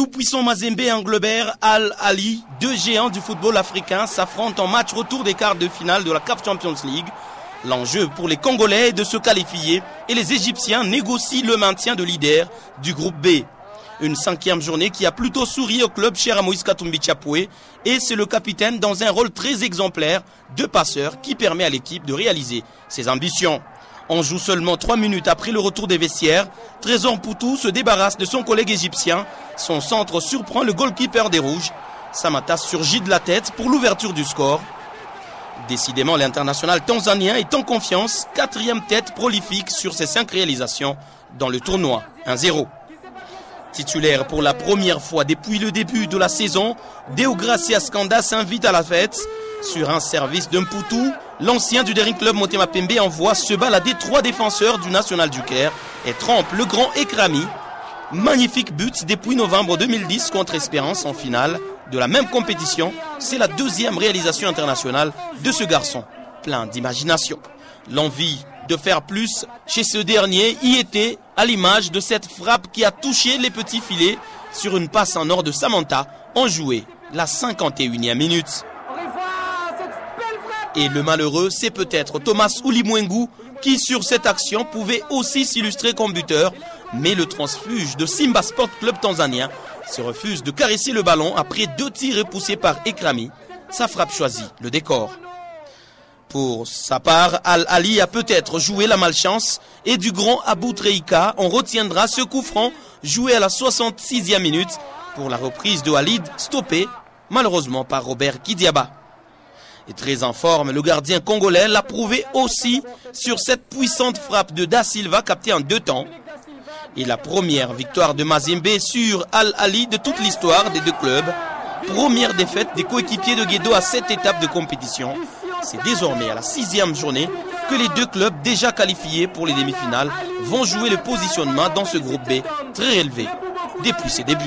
tout-puissant Mazembe et Englebert Al-Ali, deux géants du football africain, s'affrontent en match retour des quarts de finale de la CAF Champions League. L'enjeu pour les Congolais est de se qualifier et les Égyptiens négocient le maintien de leader du groupe B. Une 5e journée qui a plutôt souri au club cher à Moïse Katumbi Chapoué, et c'est le capitaine dans un rôle très exemplaire de passeur qui permet à l'équipe de réaliser ses ambitions. On joue seulement 3 minutes après le retour des vestiaires. Trésor Poutou se débarrasse de son collègue égyptien. Son centre surprend le goalkeeper des Rouges. Samata surgit de la tête pour l'ouverture du score. Décidément, l'international tanzanien est en confiance. 4e tête prolifique sur ses 5 réalisations dans le tournoi. 1-0. Titulaire pour la première fois depuis le début de la saison, Deogracia Skanda s'invite à la fête. Sur un service d'un Poutou, l'ancien du Daring Club Motema Pembe envoie se balader 3 défenseurs du National du Caire et trempe le grand Ekrami. Magnifique but depuis novembre 2010 contre Espérance en finale de la même compétition. C'est la 2e réalisation internationale de ce garçon, plein d'imagination. L'envie de faire plus chez ce dernier y était à l'image de cette frappe qui a touché les petits filets sur une passe en or de Samantha, enjouée la 51e minute. Et le malheureux, c'est peut-être Thomas Ulimwengu qui sur cette action pouvait aussi s'illustrer comme buteur. Mais le transfuge de Simba Sport Club tanzanien se refuse de caresser le ballon après 2 tirs repoussés par Ekrami. Sa frappe choisit le décor. Pour sa part, Al-Ali a peut-être joué la malchance et du grand Abou Treika, on retiendra ce coup franc joué à la 66e minute pour la reprise de Walid, stoppé malheureusement par Robert Kidiaba. Et très en forme, le gardien congolais l'a prouvé aussi sur cette puissante frappe de Da Silva captée en 2 temps. Et la première victoire de Mazembe sur Al-Ali de toute l'histoire des 2 clubs. Première défaite des coéquipiers de Guedo à cette étape de compétition. C'est désormais à la 6e journée que les 2 clubs déjà qualifiés pour les demi-finales vont jouer le positionnement dans ce groupe B très élevé depuis ses débuts.